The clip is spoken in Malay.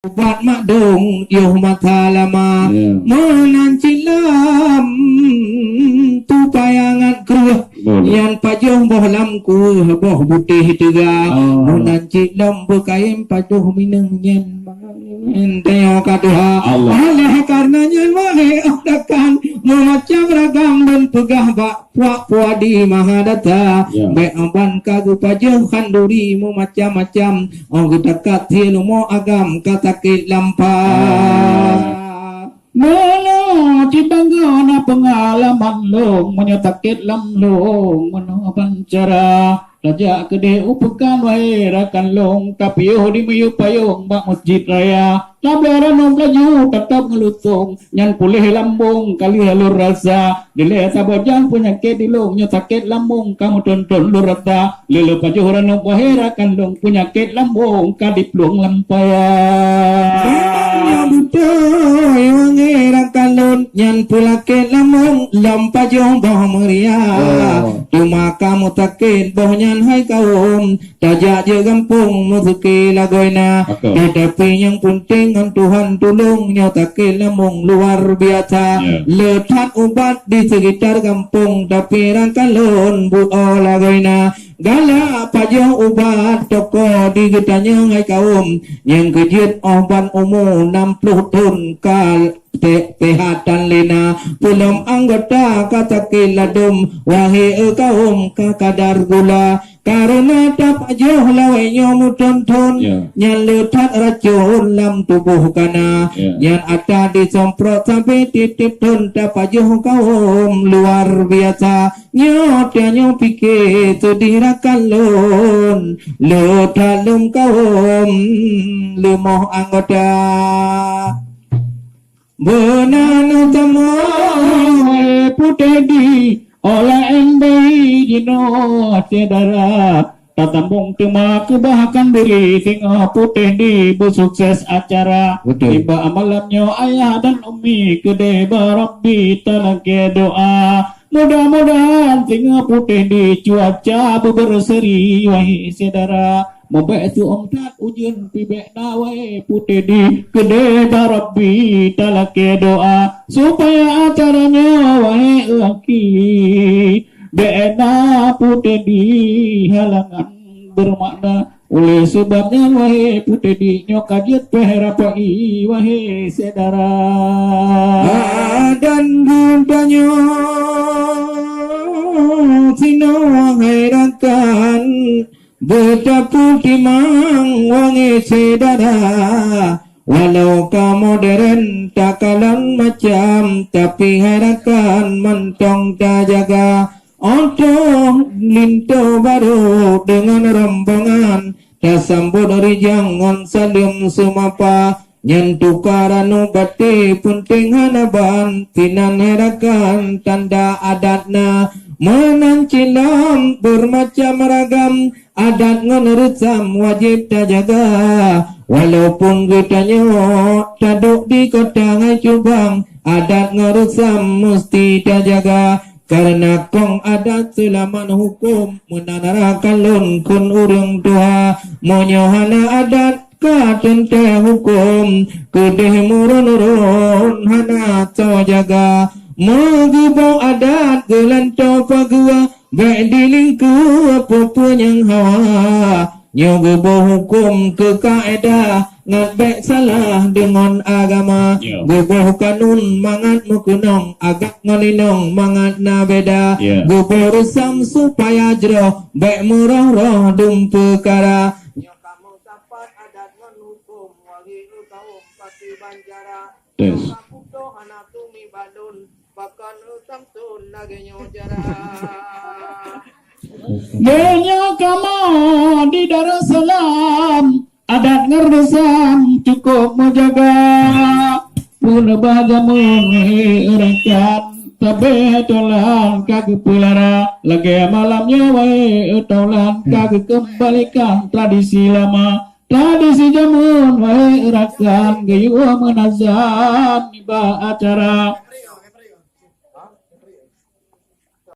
Buat mak dong yuh mata lama menancilam tu payangan keruh yang pajuh boh lamku boh putih tega menancilam berkain pajuh minang nyen Teo kaduha oleh karenanya wahai ahdakan memacam ragam dan pegah bak puak di mahadata baik amban kagu pajuh kanduri memacam-macam dekat tilu mo agam katakit lampah Melo cibangga na pengalaman long menyatakit lam long menoban cara Raja kede upekan wahai rakan long tapi di mayu payung bak masjid raya Labara nong laju tetap ngelutung nyan pulih lambung kali halur rasa dile sabajan penyakit di long nyatakit lambung kamu tonton lur rata lele pajuran nong wahai rakan long penyakit lambung kadip luang lampaya Butoy wangi rakan long nyan pulakit lambung lampajong boh meriah cuma kamu takit bohnya hai kaum tajak je gampung musuki lagoina tetapi yang penting Tuhan tolong nyatakil lamong luar biasa letak ubat di sekitar kampung tapi rangkalon buo lagoina gala pajah ubat toko di getanya hai kaum yang kejut obat umum 60 tahun kal Tehatan lena pulam anggota katakil ladum wahai kaum kakadar gula karena tak jauh lawai nyomu tonton yang letak racun dalam tubuh kana yang ada disomprot sampai titip ton tak jauh kaum luar biasa nyotanya pikir sedirakan lon letak lum kaum lemoh anggota Benar sama putih di olah embai jino sedara tatambung tema kebahakan diri singa putih di bersukses acara tiba amalamnya ayah dan umi kede barabbi talake doa mudah-mudahan singa putih di cuaca berseri wahai sedara Mabek tu omtat ujian pibek nawai putih di gede Rabbi talake doa supaya acaranya wahai laki beena putih di halangan bermakna oleh sebabnya wahai putih di nyokajet peherapai wahai sedara dan bundanya sino wahai rakan Betapa timang wangi sedara Walau kamu modern tak kalang macam Tapi harakan mentong tak jaga Untuk linto baru dengan rombongan Tak sambut dari jangan salim sumapa Nyentuh karanu bati punting hanaban Tinan harakan tanda adatna Menancilam bermacam ragam adat ngenerutsam wajib tak jaga walaupun getanya taduk di kota ngai cubang adat ngerutsam mesti tak jaga karena kong adat selaman hukum menanarakan lun kun urung tua monyohana adat katente hukum kedeh murun-urun hana to jaga Magibau adat gelanto pagua Baik dilingku apa-apa yang hawa Nyogibau hukum ke kaedah Ngat baik salah dengan agama Gubau kanun mangat mukunong Agak ngolinong mangat na beda Gubau rusam supaya jeroh Baik murah-roh dum perkara Kamu dapat adat ngan hukum Wagi kaum pati banjara Kaputo anak tumi badun Bahkan utang sun lagi nyojara Genya kama di Darussalam Adat ngerdesam cukup menjaga Puna bahagia mengirakan Tabe tolan kage pulara Lagi malamnya wae tolan kage kembalikan tradisi lama Tradisi jamun wae irakan Gayua menazam iba acara